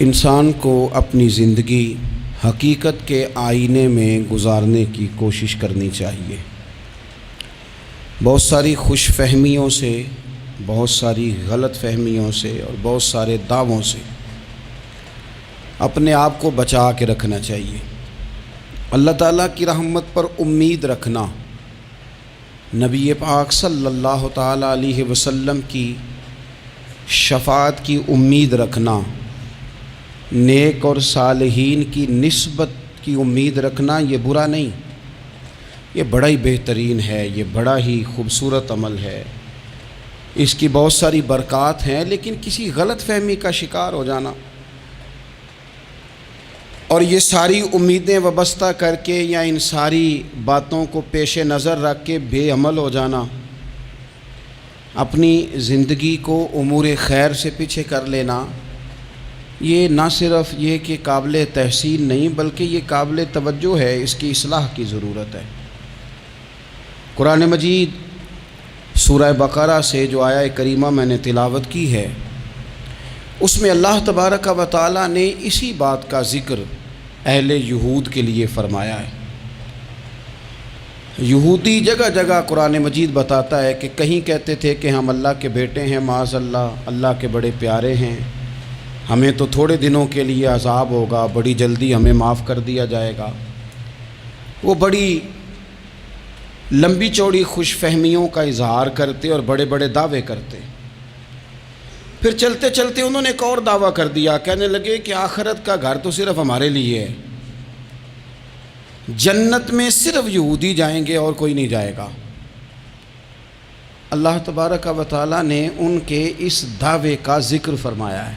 انسان کو اپنی زندگی حقیقت کے آئینے میں گزارنے کی کوشش کرنی چاہیے۔ بہت ساری خوش فہمیوں سے، بہت ساری غلط فہمیوں سے اور بہت سارے دعووں سے اپنے آپ کو بچا کے رکھنا چاہیے۔ اللہ تعالیٰ کی رحمت پر امید رکھنا، نبی پاک صلی اللہ تعالیٰ علیہ وسلم کی شفاعت کی امید رکھنا، نیک اور صالحین کی نسبت کی امید رکھنا، یہ برا نہیں، یہ بڑا ہی بہترین ہے، یہ بڑا ہی خوبصورت عمل ہے، اس کی بہت ساری برکات ہیں۔ لیکن کسی غلط فہمی کا شکار ہو جانا اور یہ ساری امیدیں وابستہ کر کے یا ان ساری باتوں کو پیش نظر رکھ کے بے عمل ہو جانا، اپنی زندگی کو امور خیر سے پیچھے کر لینا، یہ نہ صرف یہ کہ قابل تحسین نہیں بلکہ یہ قابل توجہ ہے، اس کی اصلاح کی ضرورت ہے۔ قرآن مجید سورہ بقرہ سے جو آیہ کریمہ میں نے تلاوت کی ہے، اس میں اللہ تبارک و تعالیٰ نے اسی بات کا ذکر اہل یہود کے لیے فرمایا ہے۔ یہودی جگہ جگہ قرآن مجید بتاتا ہے کہ کہیں کہتے تھے کہ ہم اللہ کے بیٹے ہیں، معاذ اللہ، اللہ کے بڑے پیارے ہیں، ہمیں تو تھوڑے دنوں کے لیے عذاب ہوگا، بڑی جلدی ہمیں معاف کر دیا جائے گا۔ وہ بڑی لمبی چوڑی خوش فہمیوں کا اظہار کرتے اور بڑے بڑے دعوے کرتے۔ پھر چلتے چلتے انہوں نے ایک اور دعویٰ کر دیا، کہنے لگے کہ آخرت کا گھر تو صرف ہمارے لیے ہے، جنت میں صرف یہودی جائیں گے اور کوئی نہیں جائے گا۔ اللہ تبارک و تعالیٰ نے ان کے اس دعوے کا ذکر فرمایا ہے۔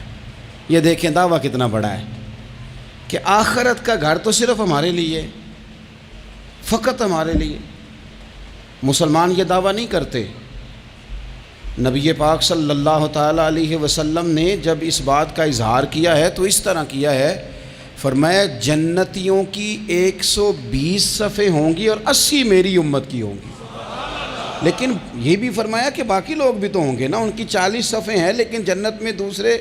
یہ دیکھیں دعویٰ کتنا بڑا ہے کہ آخرت کا گھر تو صرف ہمارے لیے، فقط ہمارے لیے۔ مسلمان یہ دعویٰ نہیں کرتے۔ نبی پاک صلی اللہ تعالیٰ علیہ وسلم نے جب اس بات کا اظہار کیا ہے تو اس طرح کیا ہے، فرمایا جنتیوں کی 120 صفیں ہوں گی اور 80 میری امت کی ہوں گی۔ لیکن یہ بھی فرمایا کہ باقی لوگ بھی تو ہوں گے نا، ان کی 40 صفیں ہیں لیکن جنت میں دوسرے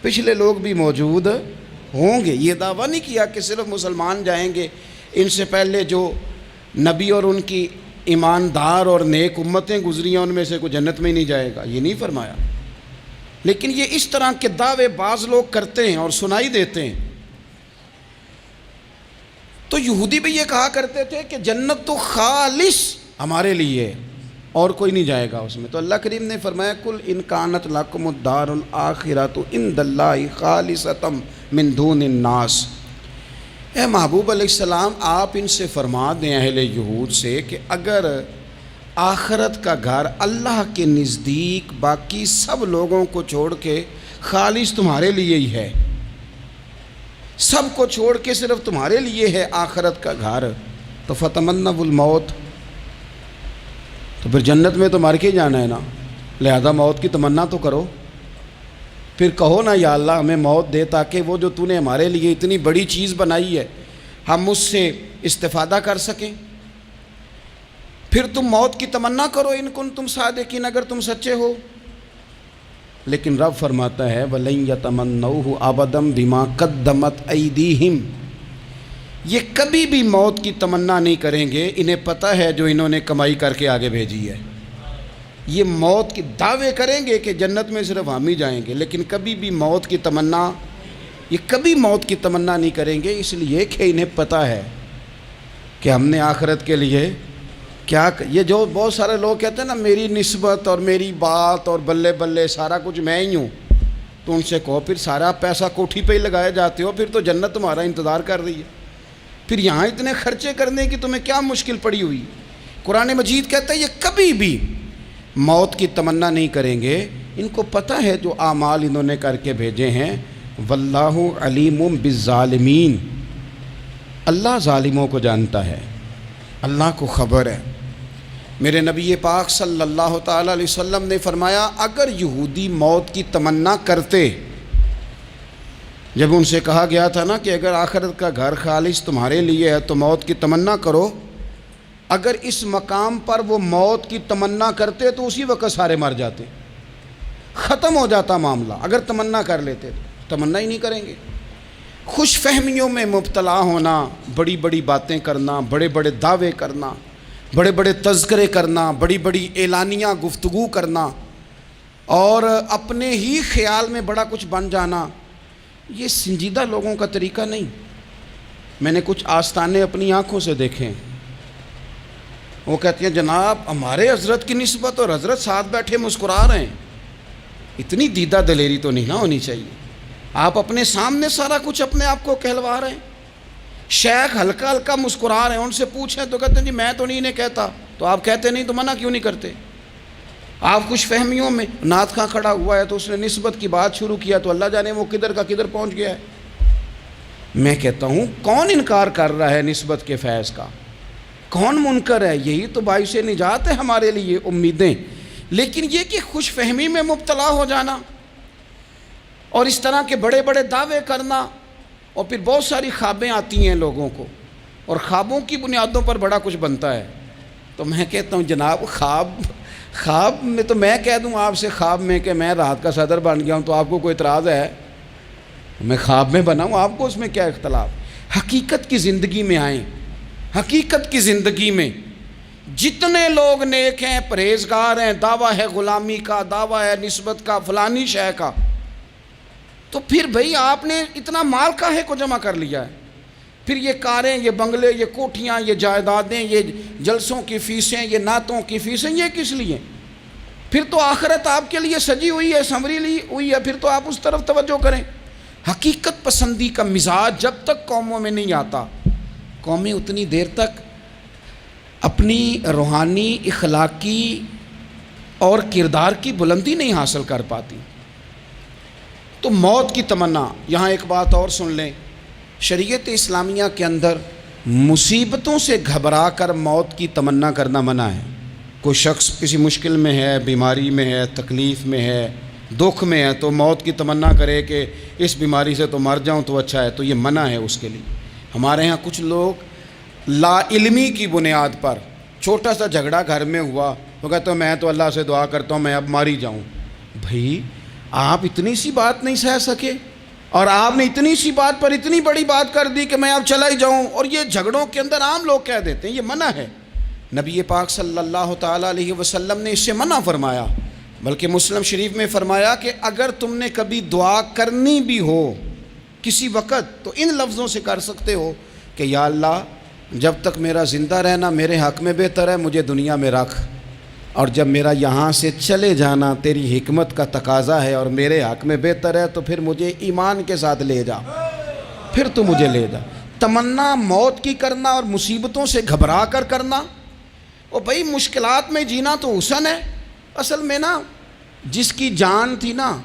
پچھلے لوگ بھی موجود ہوں گے۔ یہ دعویٰ نہیں کیا کہ صرف مسلمان جائیں گے، ان سے پہلے جو نبی اور ان کی ایماندار اور نیک امتیں گزری ہیں ان میں سے کوئی جنت میں ہی نہیں جائے گا، یہ نہیں فرمایا۔ لیکن یہ اس طرح کے دعوے بعض لوگ کرتے ہیں اور سنائی دیتے ہیں۔ تو یہودی بھی یہ کہا کرتے تھے کہ جنت تو خالص ہمارے لیے اور کوئی نہیں جائے گا اس میں۔ تو اللہ کریم نے فرمایا کل ان کانت لکم الدار الآخرۃ عند اللہ خالصۃ من دون الناس۔ اے محبوب علیہ السلام، آپ ان سے فرما دیں اہل یہود سے کہ اگر آخرت کا گھر اللہ کے نزدیک باقی سب لوگوں کو چھوڑ کے خالص تمہارے لیے ہی ہے، سب کو چھوڑ کے صرف تمہارے لیے ہے آخرت کا گھر، تو فتمنوا الموت، تو پھر جنت میں تو مر کے جانا ہے نا، لہذا موت کی تمنا تو کرو۔ پھر کہو نا یا اللہ ہمیں موت دے تاکہ وہ جو تو نے ہمارے لیے اتنی بڑی چیز بنائی ہے ہم اس سے استفادہ کر سکیں۔ پھر تم موت کی تمنا کرو ان کنتم صادقین، اگر تم سچے ہو۔ لیکن رب فرماتا ہے وَلَن يَتَمَنَّوْهُ أَبَدًا بِمَا قَدَّمَتْ أَيْدِيهِمْ، یہ کبھی بھی موت کی تمنا نہیں کریں گے، انہیں پتہ ہے جو انہوں نے کمائی کر کے آگے بھیجی ہے۔ یہ موت کی دعوے کریں گے کہ جنت میں صرف ہم ہی جائیں گے، لیکن کبھی بھی موت کی تمنا، یہ کبھی موت کی تمنا نہیں کریں گے، اس لیے کہ انہیں پتہ ہے کہ ہم نے آخرت کے لیے کیا۔ یہ جو بہت سارے لوگ کہتے ہیں نا میری نسبت اور میری بات اور بلے بلے سارا کچھ میں ہی ہوں، تو ان سے کہو پھر سارا پیسہ کوٹھی پہ ہی لگائے جاتے ہو، پھر تو جنت تمہارا انتظار کر رہی ہے، پھر یہاں اتنے خرچے کرنے کی تمہیں کیا مشکل پڑی ہوئی۔ قرآن مجید کہتا ہے یہ کبھی بھی موت کی تمنا نہیں کریں گے، ان کو پتہ ہے جو اعمال انہوں نے کر کے بھیجے ہیں۔ واللہ علیم بالظالمین، اللہ ظالموں کو جانتا ہے، اللہ کو خبر ہے۔ میرے نبی پاک صلی اللہ تعالیٰ علیہ وسلم نے فرمایا اگر یہودی موت کی تمنا کرتے، جب ان سے کہا گیا تھا نا کہ اگر آخرت کا گھر خالص تمہارے لیے ہے تو موت کی تمنا کرو، اگر اس مقام پر وہ موت کی تمنا کرتے تو اسی وقت سارے مر جاتے، ختم ہو جاتا معاملہ۔ اگر تمنا کر لیتے تو تمنا ہی نہیں کریں گے، خوش فہمیوں میں مبتلا ہونا، بڑی بڑی باتیں کرنا، بڑے بڑے دعوے کرنا، بڑے بڑے تذکرے کرنا، بڑی بڑی اعلانیہ گفتگو کرنا اور اپنے ہی خیال میں بڑا کچھ بن جانا، یہ سنجیدہ لوگوں کا طریقہ نہیں۔ میں نے کچھ آستانے اپنی آنکھوں سے دیکھے، وہ کہتے ہیں جناب ہمارے حضرت کی نسبت اور حضرت ساتھ بیٹھے مسکرا رہے ہیں۔ اتنی دیدہ دلیری تو نہیں نہ ہونی چاہیے، آپ اپنے سامنے سارا کچھ اپنے آپ کو کہلوا رہے ہیں۔ شیخ ہلکا ہلکا مسکرا رہے ہیں، ان سے پوچھیں تو کہتے ہیں جی میں تو نہیں انہیں کہتا، تو آپ کہتے نہیں تو منع کیوں نہیں کرتے؟ آپ خوش فہمیوں میں، نعت خواں کھڑا ہوا ہے تو اس نے نسبت کی بات شروع کیا تو اللہ جانے وہ کدھر کا کدھر پہنچ گیا ہے۔ میں کہتا ہوں کون انکار کر رہا ہے نسبت کے فیض کا؟ کون منکر ہے؟ یہی تو باعث نجات ہے ہمارے لیے امیدیں۔ لیکن یہ کہ خوش فہمی میں مبتلا ہو جانا اور اس طرح کے بڑے بڑے دعوے کرنا، اور پھر بہت ساری خوابیں آتی ہیں لوگوں کو اور خوابوں کی بنیادوں پر بڑا کچھ بنتا ہے۔ تو میں کہتا ہوں جناب خواب میں تو میں کہہ دوں آپ سے خواب میں کہ میں رات کا صدر بن گیا ہوں تو آپ کو کوئی اعتراض ہے؟ میں خواب میں بنا ہوں، آپ کو اس میں کیا اختلاف؟ حقیقت کی زندگی میں آئیں۔ حقیقت کی زندگی میں جتنے لوگ نیک ہیں، پرہیزگار ہیں، دعویٰ ہے غلامی کا، دعویٰ ہے نسبت کا، فلانی شے کا، تو پھر بھئی آپ نے اتنا مال کاہے کو جمع کر لیا ہے؟ پھر یہ کاریں، یہ بنگلے، یہ کوٹھیاں، یہ جائیدادیں، یہ جلسوں کی فیسیں، یہ نعتوں کی فیسیں، یہ کس لیے؟ پھر تو آخرت آپ کے لیے سجی ہوئی ہے، سنوری ہوئی ہے، پھر تو آپ اس طرف توجہ کریں۔ حقیقت پسندی کا مزاج جب تک قوموں میں نہیں آتا، قومیں اتنی دیر تک اپنی روحانی، اخلاقی اور کردار کی بلندی نہیں حاصل کر پاتی۔ تو موت کی تمنا، یہاں ایک بات اور سن لیں، شریعت اسلامیہ کے اندر مصیبتوں سے گھبرا کر موت کی تمنا کرنا منع ہے۔ کوئی شخص کسی مشکل میں ہے، بیماری میں ہے، تکلیف میں ہے، دکھ میں ہے، تو موت کی تمنا کرے کہ اس بیماری سے تو مر جاؤں تو اچھا ہے، تو یہ منع ہے اس کے لیے۔ ہمارے ہاں کچھ لوگ لا علمی کی بنیاد پر چھوٹا سا جھگڑا گھر میں ہوا تو کہتے ہیں میں تو اللہ سے دعا کرتا ہوں میں اب مر ہی جاؤں۔ بھائی آپ اتنی سی بات نہیں سہ سکے اور آپ نے اتنی سی بات پر اتنی بڑی بات کر دی کہ میں اب چلا ہی جاؤں، اور یہ جھگڑوں کے اندر عام لوگ کہہ دیتے ہیں، یہ منع ہے۔ نبی پاک صلی اللہ تعالیٰ علیہ وسلم نے اس سے منع فرمایا، بلکہ مسلم شریف میں فرمایا کہ اگر تم نے کبھی دعا کرنی بھی ہو کسی وقت تو ان لفظوں سے کر سکتے ہو کہ یا اللہ جب تک میرا زندہ رہنا میرے حق میں بہتر ہے، مجھے دنیا میں رکھ، اور جب میرا یہاں سے چلے جانا تیری حکمت کا تقاضا ہے اور میرے حق میں بہتر ہے تو پھر مجھے ایمان کے ساتھ لے جا، پھر تو مجھے لے جا۔ تمنا موت کی کرنا اور مصیبتوں سے گھبرا کر کرنا، اور بھائی مشکلات میں جینا تو حسن ہے۔ اصل میں نا جس کی جان تھی نا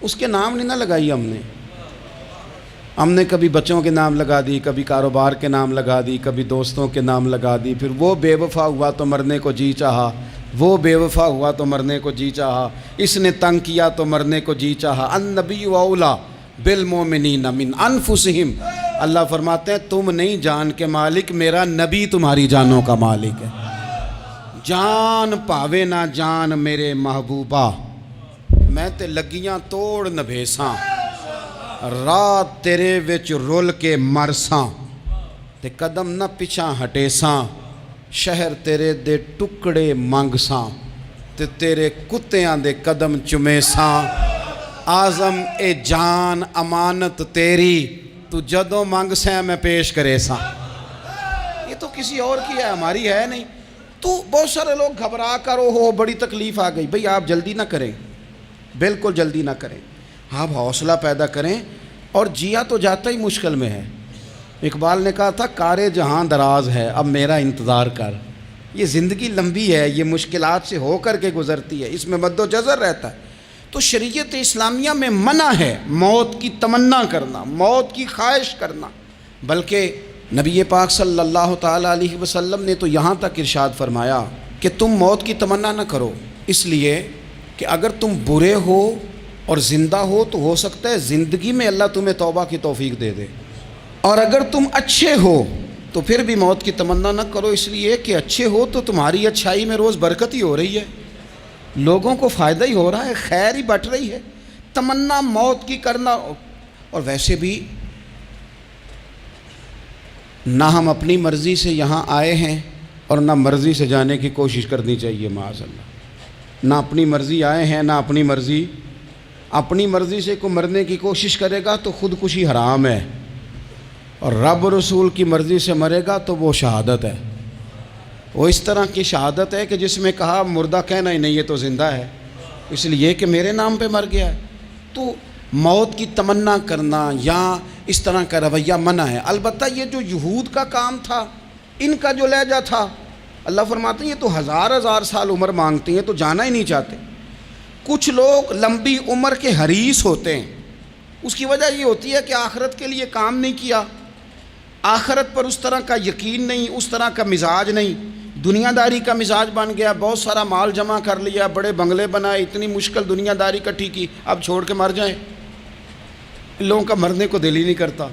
اس کے نام نہیں نہ لگائی ہم نے کبھی بچوں کے نام لگا دی، کبھی کاروبار کے نام لگا دی، کبھی دوستوں کے نام لگا دی، پھر وہ بے وفا ہوا تو مرنے کو جی چاہا، وہ بے وفا ہوا تو مرنے کو جی چاہا، اس نے تنگ کیا تو مرنے کو جی چاہا۔ النبی اولیٰ بالمؤمنین من انفسہم، اللہ فرماتے ہیں تم نہیں جان کے مالک، میرا نبی تمہاری جانوں کا مالک ہے۔ جان پاوے نہ جان میرے محبوبہ، میں تے لگیاں توڑ نہ بھیساں، رات تیرے وچ رول کے مرساں، تے قدم نہ پچھاں ہٹیساں، شہر تیرے دے ٹکڑے منگساں، تے تیرے کتیاں دے قدم چمیساں، آزم اے جان امانت تیری، تو جدوں منگساں میں پیش کرے ساں۔ یہ تو کسی اور کی ہے، ہماری ہے نہیں۔ تو بہت سارے لوگ گھبرا کر ہو بڑی تکلیف آ گئی، بھئی آپ جلدی نہ کریں، بالکل جلدی نہ کریں، آپ حوصلہ پیدا کریں، اور جیا تو جاتا ہی مشکل میں ہے۔ اقبال نے کہا تھا کار جہاں دراز ہے اب میرا انتظار کر، یہ زندگی لمبی ہے، یہ مشکلات سے ہو کر کے گزرتی ہے، اس میں مد و جزر رہتا ہے۔ تو شریعت اسلامیہ میں منع ہے موت کی تمنا کرنا، موت کی خواہش کرنا، بلکہ نبی پاک صلی اللہ تعالیٰ علیہ وسلم نے تو یہاں تک ارشاد فرمایا کہ تم موت کی تمنا نہ کرو، اس لیے کہ اگر تم برے ہو اور زندہ ہو تو ہو سکتا ہے زندگی میں اللہ تمہیں توبہ کی توفیق دے دے، اور اگر تم اچھے ہو تو پھر بھی موت کی تمنا نہ کرو، اس لیے کہ اچھے ہو تو تمہاری اچھائی میں روز برکت ہی ہو رہی ہے، لوگوں کو فائدہ ہی ہو رہا ہے، خیر ہی بٹ رہی ہے۔ تمنا موت کی کرنا، اور ویسے بھی نہ ہم اپنی مرضی سے یہاں آئے ہیں اور نہ مرضی سے جانے کی کوشش کرنی چاہیے معاذ اللہ۔ نہ اپنی مرضی آئے ہیں نہ اپنی مرضی سے کوئی مرنے کی کوشش کرے گا تو خودکشی حرام ہے، اور رب رسول کی مرضی سے مرے گا تو وہ شہادت ہے۔ وہ اس طرح کی شہادت ہے کہ جس میں کہا مردہ کہنا ہی نہیں، یہ تو زندہ ہے، اس لیے کہ میرے نام پہ مر گیا ہے۔ تو موت کی تمنا کرنا یا اس طرح کا رویہ منع ہے۔ البتہ یہ جو یہود کا کام تھا، ان کا جو لہجہ تھا، اللہ فرماتے ہیں یہ تو ہزار سال عمر مانگتی ہیں تو جانا ہی نہیں چاہتے۔ کچھ لوگ لمبی عمر کے حریص ہوتے ہیں، اس کی وجہ یہ ہوتی ہے کہ آخرت کے لیے کام نہیں کیا، آخرت پر اس طرح کا یقین نہیں، اس طرح کا مزاج نہیں، دنیا داری کا مزاج بن گیا، بہت سارا مال جمع کر لیا، بڑے بنگلے بنائے، اتنی مشکل دنیا داری کٹھی کی، اب چھوڑ کے مر جائیں۔ ان لوگوں کا مرنے کو دل ہی نہیں کرتا،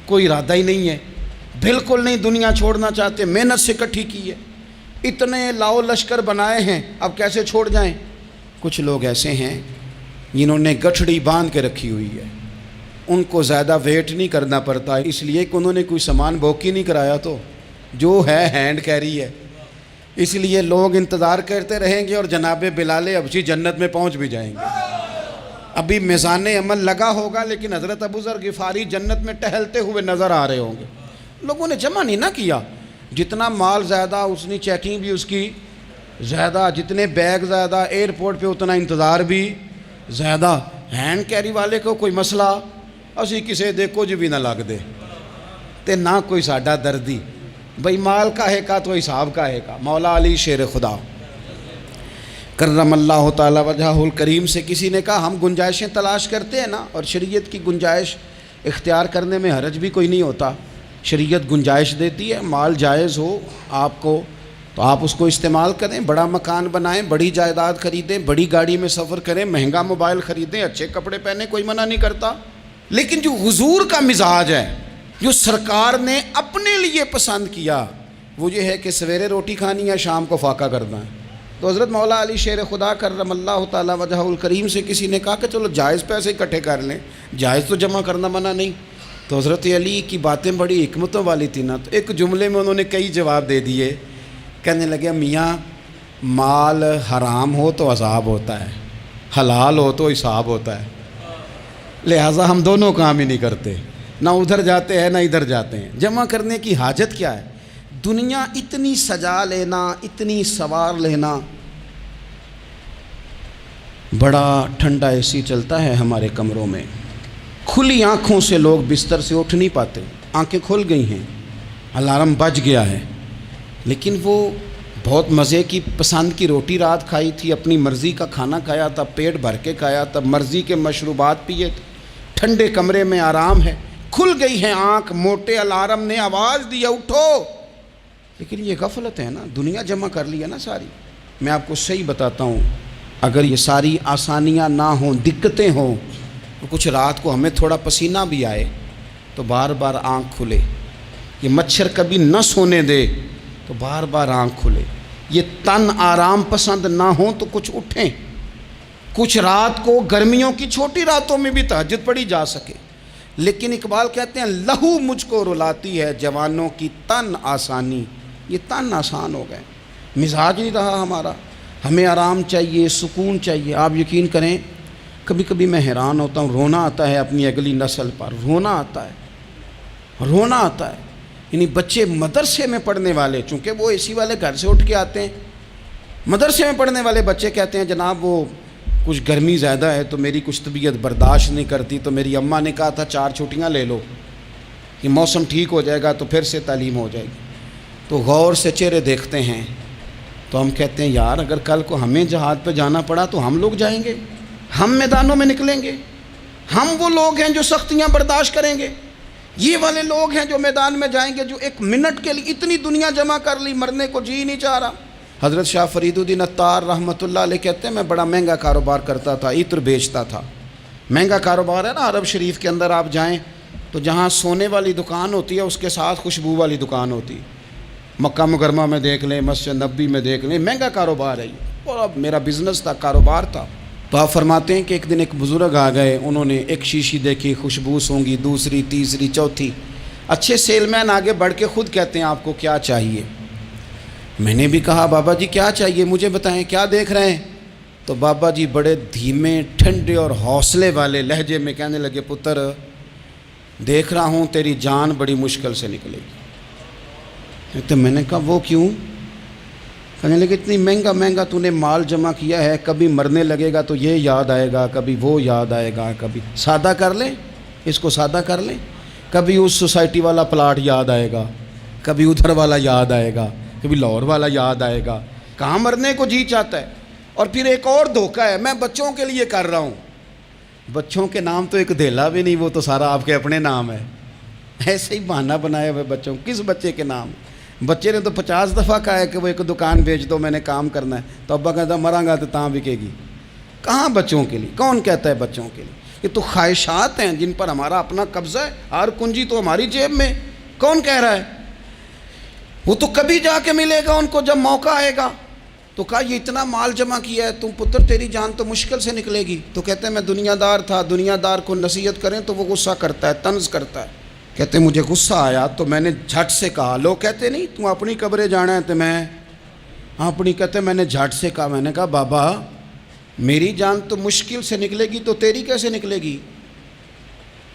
کوئی ارادہ ہی نہیں ہے، بالکل نہیں دنیا چھوڑنا چاہتے، محنت سے کٹھی کی ہے، اتنے لاؤ لشکر بنائے ہیں، اب کیسے چھوڑ جائیں۔ کچھ لوگ ایسے ہیں جنہوں نے گٹھڑی باندھ کے رکھی ہوئی ہے، ان کو زیادہ ویٹ نہیں کرنا پڑتا، اس لیے کہ انہوں نے کوئی سامان بوکی نہیں کرایا، تو جو ہے ہینڈ کیری ہے، اس لیے لوگ انتظار کرتے رہیں گے اور جناب بلال حبشی جنت میں پہنچ بھی جائیں گے۔ ابھی میزان عمل لگا ہوگا لیکن حضرت ابو ذر غفاری جنت میں ٹہلتے ہوئے نظر آ رہے ہوں گے۔ لوگوں نے جمع نہیں نہ کیا، جتنا مال زیادہ اتنی چیکنگ بھی اس کی زیادہ، جتنے بیگ زیادہ، ایئرپورٹ پہ اتنا انتظار بھی زیادہ۔ ہینڈ کیری والے کو کوئی مسئلہ اسی کسے دے کچھ بھی نہ لگ دے تے نہ کوئی ساڈا دردی، بھئی مال کا ہے کا تو حساب کا ہے کا۔ مولا علی شیر خدا کرم اللہ تعالی وجہہ الکریم سے کسی نے کہا ہم گنجائشیں تلاش کرتے ہیں نا، اور شریعت کی گنجائش اختیار کرنے میں حرج بھی کوئی نہیں ہوتا، شریعت گنجائش دیتی ہے، مال جائز ہو آپ کو تو آپ اس کو استعمال کریں، بڑا مکان بنائیں، بڑی جائیداد خریدیں، بڑی گاڑی میں سفر کریں، مہنگا موبائل خریدیں، اچھے کپڑے پہنیں، کوئی منع نہیں کرتا۔ لیکن جو حضور کا مزاج ہے، جو سرکار نے اپنے لیے پسند کیا، وہ یہ ہے کہ سویرے روٹی کھانی ہے، شام کو فاقہ کرنا ہے۔ تو حضرت مولا علی شیر خدا کرم اللہ تعالی وجہہ الکریم سے کسی نے کہا کہ چلو جائز پیسے اکٹھے کر لیں، جائز تو جمع کرنا منع نہیں۔ تو حضرت علی کی باتیں بڑی حکمتوں والی تھی نا، تو ایک جملے میں انہوں نے کئی جواب دے دیے۔ کہنے لگے میاں مال حرام ہو تو عذاب ہوتا ہے، حلال ہو تو حساب ہوتا ہے، لہٰذا ہم دونوں کام ہی نہیں کرتے، نہ ادھر جاتے ہیں نہ ادھر جاتے ہیں۔ جمع کرنے کی حاجت کیا ہے؟ دنیا اتنی سجا لینا، اتنی سوار لینا، بڑا ٹھنڈا اے سی چلتا ہے ہمارے کمروں میں، کھلی آنکھوں سے لوگ بستر سے اٹھ نہیں پاتے، آنکھیں کھل گئی ہیں، الارم بج گیا ہے، لیکن وہ بہت مزے کی پسند کی روٹی رات کھائی تھی، اپنی مرضی کا کھانا کھایا تھا، پیٹ بھر کے کھایا تھا، مرضی کے مشروبات پیے تھے، ٹھنڈے کمرے میں آرام ہے، کھل گئی ہے آنکھ، موٹے الارم نے آواز دیا اٹھو، لیکن یہ غفلت ہے نا، دنیا جمع کر لی ہے نا ساری۔ میں آپ کو صحیح بتاتا ہوں، اگر یہ ساری آسانیاں نہ ہوں، دقتیں ہوں، تو کچھ رات کو ہمیں تھوڑا پسینہ بھی آئے تو بار بار آنکھ کھلے، یہ مچھر کبھی نہ سونے دے تو بار بار آنکھ کھلے، یہ تن آرام پسند نہ ہوں تو کچھ اٹھیں، کچھ رات کو گرمیوں کی چھوٹی راتوں میں بھی تہجد پڑھی جا سکے۔ لیکن اقبال کہتے ہیں لہو مجھ کو رلاتی ہے جوانوں کی تن آسانی، یہ تن آسان ہو گئے، مزاج نہیں رہا ہمارا، ہمیں آرام چاہیے، سکون چاہیے۔ آپ یقین کریں کبھی کبھی میں حیران ہوتا ہوں، رونا آتا ہے اپنی اگلی نسل پر، رونا آتا ہے، یعنی بچے مدرسے میں پڑھنے والے، چونکہ وہ اے سی والے گھر سے اٹھ کے آتے ہیں، مدرسے میں پڑھنے والے بچے کہتے ہیں جناب وہ کچھ گرمی زیادہ ہے تو میری کچھ طبیعت برداشت نہیں کرتی، تو میری اماں نے کہا تھا 4 چھٹیاں لے لو، یہ موسم ٹھیک ہو جائے گا تو پھر سے تعلیم ہو جائے گی۔ تو غور سے چہرے دیکھتے ہیں تو ہم کہتے ہیں یار اگر کل کو ہمیں جہاد پہ جانا پڑا تو ہم لوگ جائیں گے، ہم میدانوں میں نکلیں گے، ہم وہ لوگ ہیں جو سختیاں برداشت کریں گے، یہ والے لوگ ہیں جو میدان میں جائیں گے جو 1 منٹ کے لیے اتنی دنیا جمع کر لی، مرنے کو جی نہیں چاہ رہا۔ حضرت شاہ فرید الدین عطار رحمۃ اللہ علیہ کہتے ہیں میں بڑا مہنگا کاروبار کرتا تھا، عطر بیچتا تھا، مہنگا کاروبار ہے نا، عرب شریف کے اندر آپ جائیں تو جہاں سونے والی دکان ہوتی ہے اس کے ساتھ خوشبو والی دکان ہوتی ہے، مکہ مکرمہ میں دیکھ لیں، مسجد نبوی میں دیکھ لیں، مہنگا کاروبار ہے یہ، اور اب میرا بزنس تھا، کاروبار تھا۔ تو آپ فرماتے ہیں کہ ایک دن ایک بزرگ آ گئے، انہوں نے ایک شیشی دیکھی، خوشبو سونگی، دوسری، تیسری، چوتھی، اچھے سیل مین آگے بڑھ کے خود کہتے ہیں آپ کو کیا چاہیے. میں نے بھی کہا بابا جی کیا چاہیے مجھے بتائیں, کیا دیکھ رہے ہیں؟ تو بابا جی بڑے دھیمے ٹھنڈے اور حوصلے والے لہجے میں کہنے لگے, پتر دیکھ رہا ہوں تیری جان بڑی مشکل سے نکلے گی. تو میں نے کہا وہ کیوں؟ کہنے لگے اتنی مہنگا تو نے مال جمع کیا ہے, کبھی مرنے لگے گا تو یہ یاد آئے گا, کبھی وہ یاد آئے گا, کبھی سادہ کر لیں اس کو سادہ کر لیں, کبھی اس سوسائٹی والا پلاٹ یاد آئے گا, کبھی ادھر والا یاد آئے گا, کبھی لاہور والا یاد آئے گا. کہاں مرنے کو جی چاہتا ہے. اور پھر ایک اور دھوکہ ہے, میں بچوں کے لیے کر رہا ہوں. بچوں کے نام تو ایک دھیلا بھی نہیں, وہ تو سارا آپ کے اپنے نام ہے. ایسے ہی بہانہ بنایا ہوئے بچوں, کس بچے کے نام؟ بچے نے تو 50 دفعہ کہا ہے کہ وہ ایک دکان بیچ دو, میں نے کام کرنا ہے. تو ابا کہتا مراں گا تو تاں بکے گی. کہاں بچوں کے لیے؟ کون کہتا ہے بچوں کے لیے؟ یہ تو خواہشات ہیں جن پر ہمارا اپنا قبضہ ہے, ہر کنجی تو ہماری جیب میں. کون کہہ رہا ہے؟ وہ تو کبھی جا کے ملے گا ان کو جب موقع آئے گا. تو کہا یہ اتنا مال جمع کیا ہے, تم پتر تیری جان تو مشکل سے نکلے گی. تو کہتے ہیں میں دنیا دار تھا, دنیا دار کو نصیحت کریں تو وہ غصہ کرتا ہے, طنز کرتا ہے. کہتے ہیں مجھے غصہ آیا تو میں نے جھٹ سے کہا, لوگ کہتے نہیں تم اپنی قبریں جانا ہے تو میں اپنی, کہتے میں نے جھٹ سے کہا, میں نے کہا بابا میری جان تو مشکل سے نکلے گی تو تیری کیسے نکلے گی؟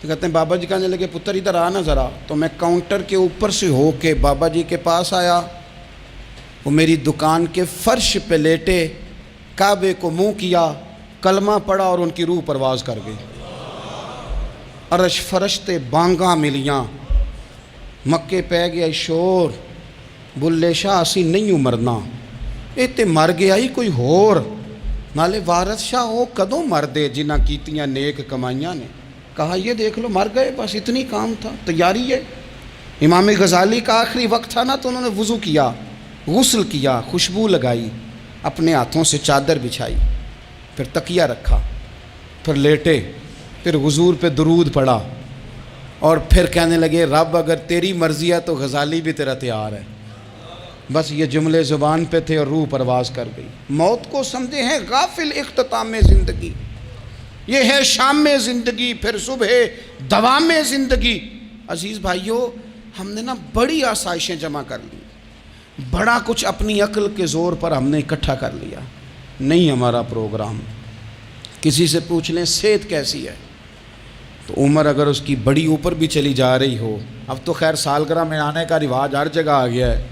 تو کہتے ہیں بابا جی کہنے لگے پتر ادھر آنا ذرا. تو میں کاؤنٹر کے اوپر سے ہو کے بابا جی کے پاس آیا. وہ میری دکان کے فرش پہ لیٹے, کعبے کو منہ کیا, کلمہ پڑھا اور ان کی روح پرواز کر گئی. عرش فرشتے بانگاں ملیاں, مکے پہ گیا شور, بلے شاہ اسی نہیں ہوں مرنا, اے تے مر گیا ہی کوئی ہور, نالے وارث شاہ وہ کدوں مر دے جنہ کیتیاں نیک کمائیاں نے. کہا یہ دیکھ لو مر گئے, بس اتنی کام تھا, تیاری ہے. امام غزالی کا آخری وقت تھا نا, تو انہوں نے وضو کیا, غسل کیا, خوشبو لگائی, اپنے ہاتھوں سے چادر بچھائی, پھر تکیہ رکھا, پھر لیٹے, پھر حضور پہ درود پڑھا, اور پھر کہنے لگے رب اگر تیری مرضی ہے تو غزالی بھی تیرا تیار ہے. بس یہ جملے زبان پہ تھے اور روح پرواز کر گئی. موت کو سمجھے ہیں غافل اختتام زندگی, یہ ہے شام زندگی, پھر صبح دوام زندگی. عزیز بھائیو, ہم نے نا بڑی آسائشیں جمع کر لی, بڑا کچھ اپنی عقل کے زور پر ہم نے اکٹھا کر لیا. نہیں ہمارا پروگرام. کسی سے پوچھ لیں صحت کیسی ہے, تو عمر اگر اس کی بڑی اوپر بھی چلی جا رہی ہو, اب تو خیر سالگرہ میں آنے کا رواج ہر جگہ آ گیا ہے,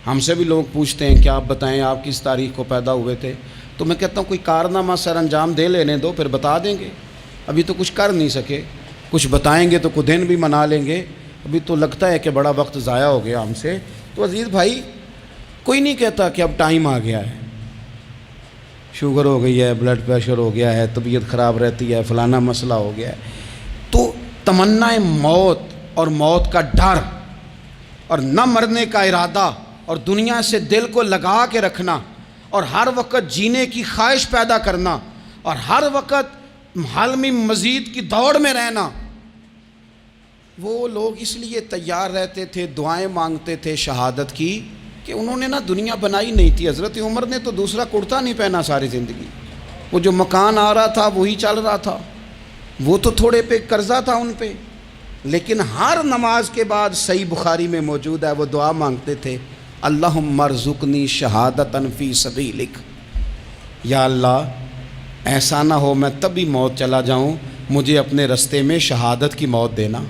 ہم سے بھی لوگ پوچھتے ہیں کہ آپ بتائیں آپ کس تاریخ کو پیدا ہوئے تھے, تو میں کہتا ہوں کوئی کارنامہ سر انجام دے لینے دو, پھر بتا دیں گے. ابھی تو کچھ کر نہیں سکے, کچھ بتائیں گے تو کچھ دن بھی منا لیں گے, ابھی تو لگتا ہے کہ بڑا وقت ضائع ہو گیا ہم سے. تو عزیز بھائی کوئی نہیں کہتا کہ اب ٹائم آ گیا ہے, شوگر ہو گئی ہے, بلڈ پریشر ہو گیا ہے, طبیعت خراب رہتی ہے, فلانا مسئلہ ہو گیا ہے. تو تمنا موت اور موت کا ڈر اور نہ مرنے کا ارادہ اور دنیا سے دل کو لگا کے رکھنا اور ہر وقت جینے کی خواہش پیدا کرنا اور ہر وقت حالمی مزید کی دوڑ میں رہنا, وہ لوگ اس لیے تیار رہتے تھے, دعائیں مانگتے تھے شہادت کی, کہ انہوں نے نا دنیا بنائی نہیں تھی. حضرت عمر نے تو دوسرا کرتا نہیں پہنا ساری زندگی, وہ جو مکان آ رہا تھا وہی چل رہا تھا, وہ تو تھوڑے پہ قرضہ تھا ان پہ, لیکن ہر نماز کے بعد صحیح بخاری میں موجود ہے وہ دعا مانگتے تھے, اللہم ارزقنی شہادتاً فی سبیلک, یا اللہ ایسا نہ ہو میں تبھی موت چلا جاؤں, مجھے اپنے رستے میں شہادت کی موت دینا.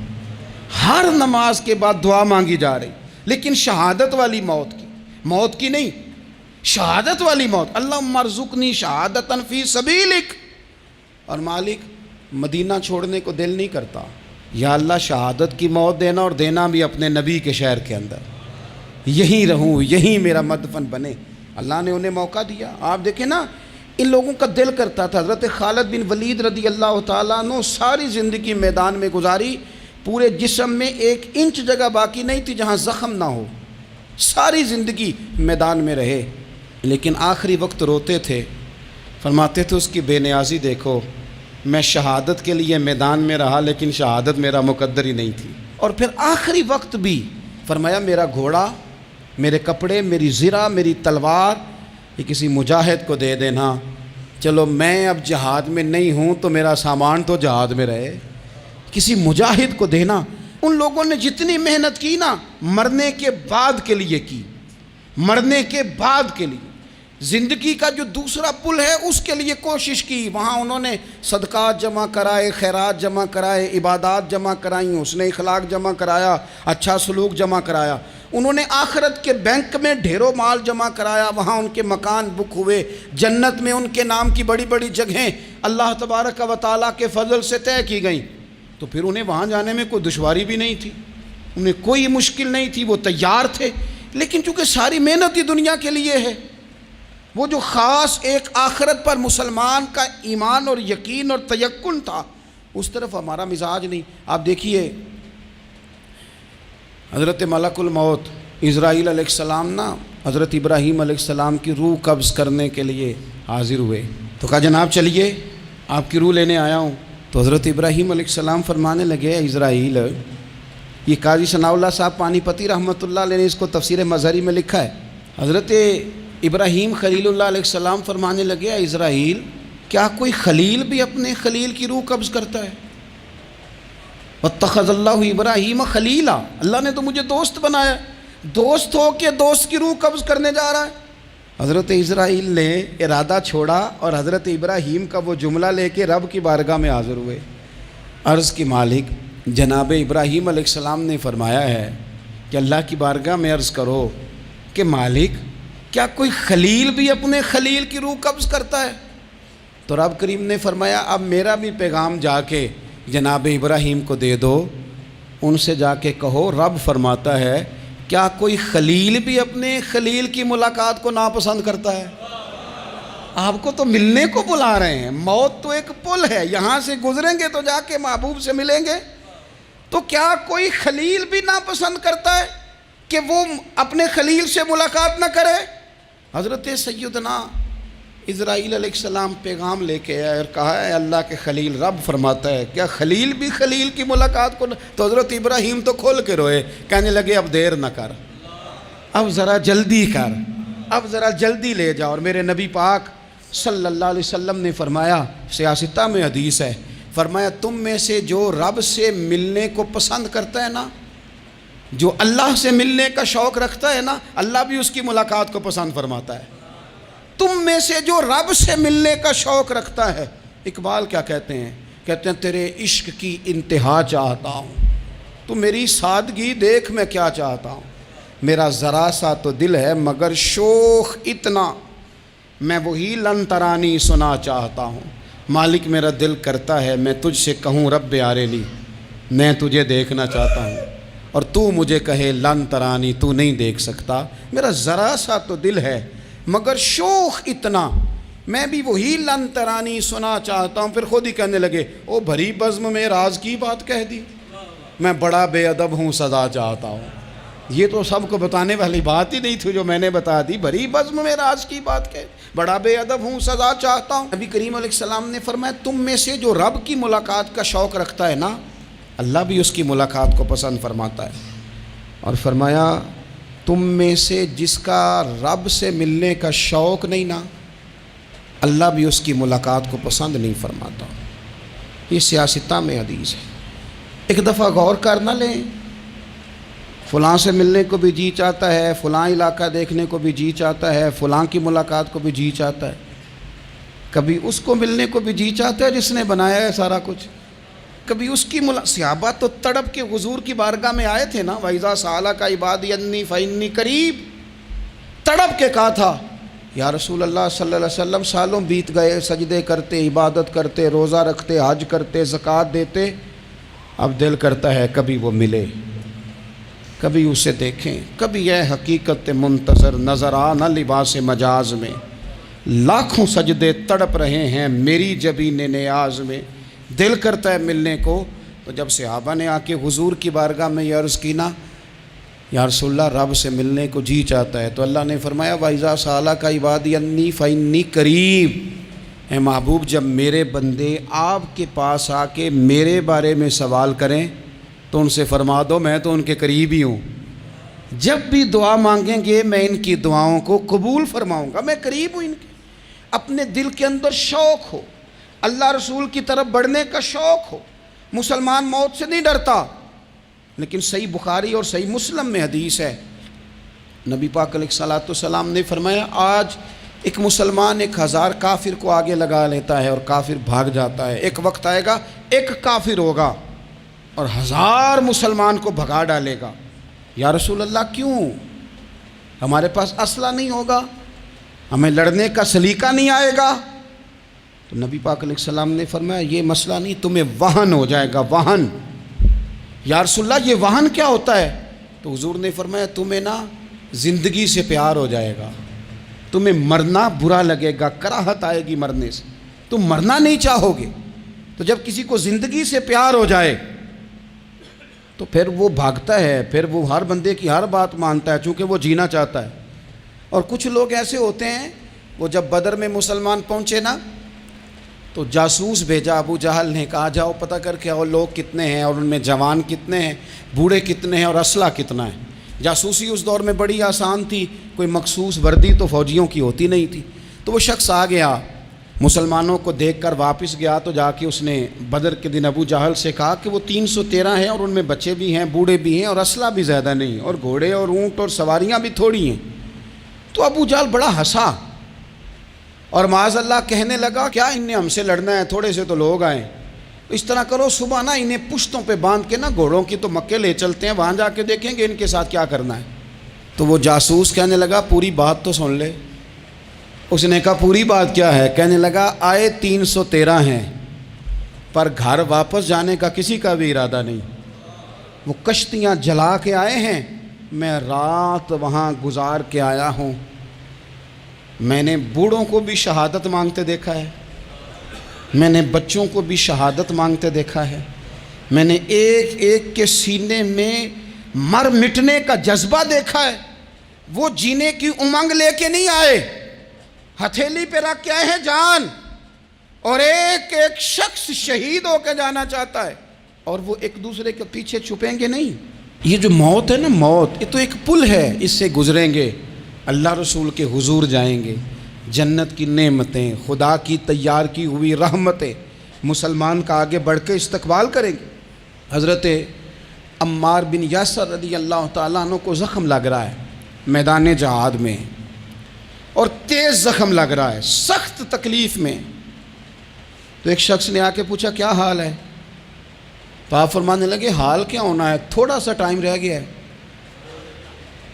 ہر نماز کے بعد دعا مانگی جا رہی, لیکن شہادت والی موت کی نہیں, شہادت والی موت. اللہم ارزقنی شہادتاً فی سبیلک. اور مالک مدینہ چھوڑنے کو دل نہیں کرتا, یا اللہ شہادت کی موت دینا, اور دینا بھی اپنے نبی کے شہر کے اندر, یہیں رہوں, یہیں میرا مدفن بنے. اللہ نے انہیں موقع دیا. آپ دیکھیں نا ان لوگوں کا دل کرتا تھا. حضرت خالد بن ولید رضی اللہ تعالیٰ عنہ ساری زندگی میدان میں گزاری, پورے جسم میں 1 انچ جگہ باقی نہیں تھی جہاں زخم نہ ہو, ساری زندگی میدان میں رہے, لیکن آخری وقت روتے تھے, فرماتے تھے اس کی بے نیازی دیکھو, میں شہادت کے لیے میدان میں رہا لیکن شہادت میرا مقدر ہی نہیں تھی. اور پھر آخری وقت بھی فرمایا میرا گھوڑا, میرے کپڑے, میری زرہ, میری تلوار یہ کسی مجاہد کو دے دینا, چلو میں اب جہاد میں نہیں ہوں تو میرا سامان تو جہاد میں رہے, کسی مجاہد کو دینا. ان لوگوں نے جتنی محنت کی نا مرنے کے بعد کے لیے کی، مرنے کے بعد کے لیے زندگی کا جو دوسرا پل ہے اس کے لیے کوشش کی، وہاں انہوں نے صدقات جمع کرائے، خیرات جمع کرائے، عبادات جمع کرائیں، حسن اخلاق جمع کرایا، اچھا سلوک جمع کرایا، انہوں نے آخرت کے بینک میں ڈھیروں مال جمع کرایا، وہاں ان کے مکان بک ہوئے، جنت میں ان کے نام کی بڑی بڑی جگہیں اللہ تبارک و تعالیٰ کے فضل سے طے کی گئیں، تو پھر انہیں وہاں جانے میں کوئی دشواری بھی نہیں تھی، انہیں کوئی مشکل نہیں تھی، وہ تیار تھے، لیکن چونکہ ساری محنت ہی دنیا کے لیے ہے، وہ جو خاص ایک آخرت پر مسلمان کا ایمان اور یقین اور تیقن تھا اس طرف ہمارا مزاج نہیں۔ آپ دیکھیے حضرت ملک الموت اسرائیل علیہ السلام نا حضرت ابراہیم علیہ السلام کی روح قبض کرنے کے لیے حاضر ہوئے، تو کہا جناب چلیے آپ کی روح لینے آیا ہوں، تو حضرت ابراہیم علیہ السلام فرمانے لگے اسرائیل، یہ قاضی ثناء اللہ صاحب پانی پتی رحمۃ اللہ علیہ نے اس کو تفسیر مظہری میں لکھا ہے، حضرت ابراہیم خلیل اللہ علیہ السلام فرمانے لگے اسرائیل کیا کوئی خلیل بھی اپنے خلیل کی روح قبض کرتا ہے؟ واتخذ اللہ ابراہیم خلیلا، اللہ نے تو مجھے دوست بنایا، دوست ہو کے دوست کی روح قبض کرنے جا رہا ہے۔ حضرت اسرائیل نے ارادہ چھوڑا اور حضرت ابراہیم کا وہ جملہ لے کے رب کی بارگاہ میں حاضر ہوئے، عرض کی مالک جناب ابراہیم علیہ السلام نے فرمایا ہے کہ اللہ کی بارگاہ میں عرض کرو کہ مالک کیا کوئی خلیل بھی اپنے خلیل کی روح قبض کرتا ہے؟ تو رب کریم نے فرمایا اب میرا بھی پیغام جا کے جناب ابراہیم کو دے دو، ان سے جا کے کہو رب فرماتا ہے کیا کوئی خلیل بھی اپنے خلیل کی ملاقات کو ناپسند کرتا ہے؟ آپ کو تو ملنے کو بلا رہے ہیں، موت تو ایک پل ہے، یہاں سے گزریں گے تو جا کے محبوب سے ملیں گے، تو کیا کوئی خلیل بھی ناپسند کرتا ہے کہ وہ اپنے خلیل سے ملاقات نہ کرے؟ حضرت سیدنا اسرائیل علیہ السلام پیغام لے کے آئے اور کہا ہے اللہ کے خلیل رب فرماتا ہے کیا خلیل بھی خلیل کی ملاقات کو تو حضرت ابراہیم تو کھول کے روئے، کہنے لگے اب دیر نہ کر، اب ذرا جلدی کر، اب ذرا جلدی لے جا۔ اور میرے نبی پاک صلی اللہ علیہ وسلم نے فرمایا، سیاستہ میں حدیث ہے، فرمایا تم میں سے جو رب سے ملنے کو پسند کرتا ہے نا، جو اللہ سے ملنے کا شوق رکھتا ہے نا، اللہ بھی اس کی ملاقات کو پسند فرماتا ہے۔ تم میں سے جو رب سے ملنے کا شوق رکھتا ہے، اقبال کیا کہتے ہیں تیرے عشق کی انتہا چاہتا ہوں، تو میری سادگی دیکھ میں کیا چاہتا ہوں، میرا ذرا سا تو دل ہے مگر شوق اتنا، میں وہی لن ترانی سنا چاہتا ہوں، مالک میرا دل کرتا ہے میں تجھ سے کہوں رب آریلی، میں تجھے دیکھنا چاہتا ہوں، اور تو مجھے کہے لن ترانی تو نہیں دیکھ سکتا، میرا ذرا سا تو دل ہے مگر شوق اتنا، میں بھی وہی لن ترانی سنا چاہتا ہوں۔ پھر خود ہی کہنے لگے او بھری بزم میں راز کی بات کہہ دی، میں بڑا بے ادب ہوں سزا چاہتا ہوں۔ یہ تو سب کو بتانے والی بات ہی نہیں تھی جو میں نے بتا دی، بھری بزم میں راز کی بات کہہ، بڑا بے ادب ہوں سزا چاہتا ہوں۔ نبی کریم علیہ السلام نے فرمایا تم میں سے جو رب کی ملاقات کا شوق رکھتا ہے نا، اللہ بھی اس کی ملاقات کو پسند فرماتا ہے۔ اور فرمایا تم میں سے جس کا رب سے ملنے کا شوق نہیں نا، اللہ بھی اس کی ملاقات کو پسند نہیں فرماتا۔ یہ سیاستہ میں حدیث ہے، ایک دفعہ غور کر نہ لیں، فلاں سے ملنے کو بھی جی چاہتا ہے، فلاں علاقہ دیکھنے کو بھی جی چاہتا ہے، فلاں کی ملاقات کو بھی جی چاہتا ہے، کبھی اس کو ملنے کو بھی جی چاہتا ہے جس نے بنایا ہے سارا کچھ، کبھی اس کی صحابہ تو تڑپ کے حضور کی بارگاہ میں آئے تھے نا، وَإِذَا سَأَلَكَ عِبَادِي عَنِّي فَإِنِّي قَرِيبٌ، تڑپ کے کہا تھا یا رسول اللہ صلی اللہ علیہ وسلم سالوں بیت گئے، سجدے کرتے، عبادت کرتے، روزہ رکھتے، حج کرتے، زکوٰۃ دیتے، اب دل کرتا ہے کبھی وہ ملے، کبھی اسے دیکھیں، کبھی یہ حقیقت منتظر نظر آ نہ لباس مجاز میں، لاکھوں سجدے تڑپ رہے ہیں میری جبین نیاز میں، دل کرتا ہے ملنے کو۔ تو جب صحابہ نے آ کے حضور کی بارگاہ میں یہ عرض کی نا یا رسول اللہ رب سے ملنے کو جی چاہتا ہے، تو اللہ نے فرمایا وَإِذَا سَأَلَكَ عِبَادِي عَنِّي فَإِنِّي قَرِيبٌ، اے محبوب جب میرے بندے آپ کے پاس آ کے میرے بارے میں سوال کریں تو ان سے فرما دو میں تو ان کے قریب ہی ہوں، جب بھی دعا مانگیں گے میں ان کی دعاؤں کو قبول فرماؤں گا، میں قریب ہوں ان کے۔ اپنے دل کے اندر شوق ہو، اللہ رسول کی طرف بڑھنے کا شوق ہو، مسلمان موت سے نہیں ڈرتا، لیکن صحیح بخاری اور صحیح مسلم میں حدیث ہے، نبی پاک علیہ الصلوۃ والسلام نے فرمایا آج ایک مسلمان 1000 کافر کو آگے لگا لیتا ہے اور کافر بھاگ جاتا ہے، ایک وقت آئے گا ایک کافر ہوگا اور 1000 مسلمان کو بھگا ڈالے گا۔ یا رسول اللہ کیوں؟ ہمارے پاس اسلحہ نہیں ہوگا، ہمیں لڑنے کا سلیقہ نہیں آئے گا؟ تو نبی پاک علیہ السلام نے فرمایا یہ مسئلہ نہیں، تمہیں وہن ہو جائے گا، وہن۔ یا رسول اللہ یہ وہن کیا ہوتا ہے؟ تو حضور نے فرمایا تمہیں نا زندگی سے پیار ہو جائے گا، تمہیں مرنا برا لگے گا، کراہت آئے گی مرنے سے، تم مرنا نہیں چاہو گے۔ تو جب کسی کو زندگی سے پیار ہو جائے تو پھر وہ بھاگتا ہے، پھر وہ ہر بندے کی ہر بات مانتا ہے چونکہ وہ جینا چاہتا ہے۔ اور کچھ لوگ ایسے ہوتے ہیں، وہ جب بدر میں مسلمان پہنچے نا تو جاسوس بھیجا ابو جہل نے، کہا جاؤ پتہ کر کے آؤ لوگ کتنے ہیں اور ان میں جوان کتنے ہیں، بوڑھے کتنے ہیں اور اسلحہ کتنا ہے۔ جاسوسی اس دور میں بڑی آسان تھی، کوئی مخصوص وردی تو فوجیوں کی ہوتی نہیں تھی۔ تو وہ شخص آ گیا، مسلمانوں کو دیکھ کر واپس گیا تو جا کے اس نے بدر کے دن ابو جہل سے کہا کہ وہ 313 ہیں اور ان میں بچے بھی ہیں، بوڑھے بھی ہیں اور اسلحہ بھی زیادہ نہیں، اور گھوڑے اور اونٹ اور سواریاں بھی تھوڑی ہیں۔ تو ابو جہل بڑا ہنسا اور معاذ اللہ کہنے لگا کیا ان نے ہم سے لڑنا ہے، تھوڑے سے تو لوگ آئیں، اس طرح کرو صبح نا انہیں پشتوں پہ باندھ کے نا گھوڑوں کی تو مکے لے چلتے ہیں، وہاں جا کے دیکھیں گے ان کے ساتھ کیا کرنا ہے۔ تو وہ جاسوس کہنے لگا پوری بات تو سن لے۔ اس نے کہا پوری بات کیا ہے؟ کہنے لگا آئے 313 ہیں پر گھر واپس جانے کا کسی کا بھی ارادہ نہیں، وہ کشتیاں جلا کے آئے ہیں، میں رات وہاں گزار کے آیا ہوں۔ میں نے بوڑھوں کو بھی شہادت مانگتے دیکھا ہے، میں نے بچوں کو بھی شہادت مانگتے دیکھا ہے، میں نے ایک ایک کے سینے میں مر مٹنے کا جذبہ دیکھا ہے۔ وہ جینے کی امنگ لے کے نہیں آئے، ہتھیلی پہ رکھ کے آئے ہیں جان، اور ایک ایک شخص شہید ہو کے جانا چاہتا ہے، اور وہ ایک دوسرے کے پیچھے چھپیں گے نہیں۔ یہ جو موت ہے نا، موت یہ تو ایک پل ہے، اس سے گزریں گے، اللہ رسول کے حضور جائیں گے، جنت کی نعمتیں، خدا کی تیار کی ہوئی رحمتیں مسلمان کا آگے بڑھ کے استقبال کریں گے۔ حضرت عمار بن یاسر رضی اللہ تعالیٰ عنہ کو زخم لگ رہا ہے میدان جہاد میں، اور تیز زخم لگ رہا ہے، سخت تکلیف میں۔ تو ایک شخص نے آ کے پوچھا کیا حال ہے؟ تو آپ فرمانے لگے حال کیا ہونا ہے، تھوڑا سا ٹائم رہ گیا ہے۔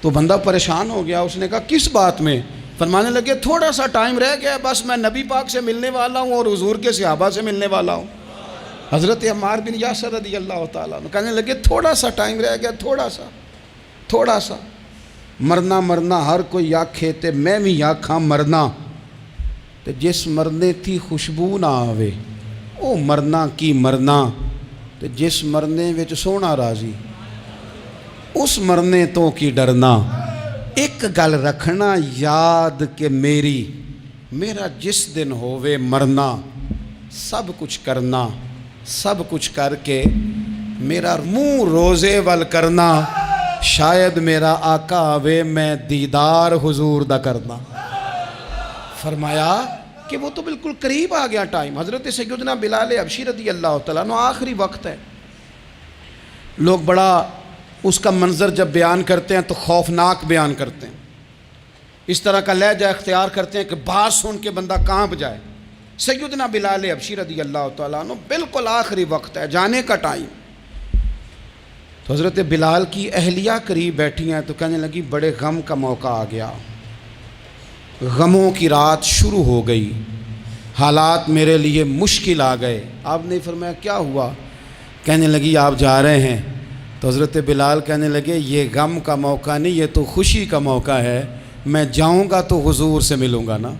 تو بندہ پریشان ہو گیا، اس نے کہا کس بات میں؟ فرمانے لگے تھوڑا سا ٹائم رہ گیا ہے، بس میں نبی پاک سے ملنے والا ہوں اور حضور کے صحابہ سے ملنے والا ہوں۔ حضرت عمار بن یاسر رضی اللہ تعالیٰ عنہ کہنے لگے تھوڑا سا ٹائم رہ گیا، تھوڑا سا مرنا مرنا ہر کوئی آکھے تے میں بھی آکھاں مرنا، تے جس مرنے تھی خوشبو نہ آوے او مرنا کی مرنا، تے جس مرنے وچ سونا راضی اس مرنے تو کی ڈرنا۔ ایک گل رکھنا یاد کہ میرا جس دن ہووے مرنا، سب کچھ کرنا، سب کچھ کر کے میرا منہ روزے ول کرنا، شاید میرا آقا آوے میں دیدار حضور دا کرنا۔ فرمایا کہ وہ تو بالکل قریب آ گیا ٹائم۔ حضرت سیدنا بلال حبشی رضی اللہ تعالیٰ عنہ آخری وقت ہے، لوگ بڑا اس کا منظر جب بیان کرتے ہیں تو خوفناک بیان کرتے ہیں، اس طرح کا لہجہ اختیار کرتے ہیں کہ بات سن کے بندہ کانپ جائے۔ سیدنا بلال حبشی رضی اللہ تعالیٰ عنہ بالکل آخری وقت ہے، جانے کا ٹائم۔ تو حضرت بلال کی اہلیہ قریب بیٹھی ہیں تو کہنے لگی بڑے غم کا موقع آ گیا، غموں کی رات شروع ہو گئی، حالات میرے لیے مشکل آ گئے۔ آپ نے فرمایا کیا ہوا؟ کہنے لگی آپ جا رہے ہیں؟ تو حضرت بلال کہنے لگے یہ غم کا موقع نہیں، یہ تو خوشی کا موقع ہے، میں جاؤں گا تو حضور سے ملوں گا نا،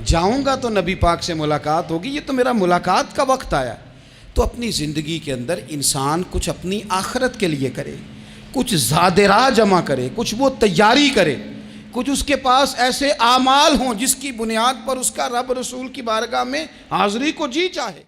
جاؤں گا تو نبی پاک سے ملاقات ہوگی، یہ تو میرا ملاقات کا وقت آیا۔ تو اپنی زندگی کے اندر انسان کچھ اپنی آخرت کے لیے کرے، کچھ زاد راہ جمع کرے، کچھ وہ تیاری کرے، کچھ اس کے پاس ایسے اعمال ہوں جس کی بنیاد پر اس کا رب رسول کی بارگاہ میں حاضری کو جی چاہے۔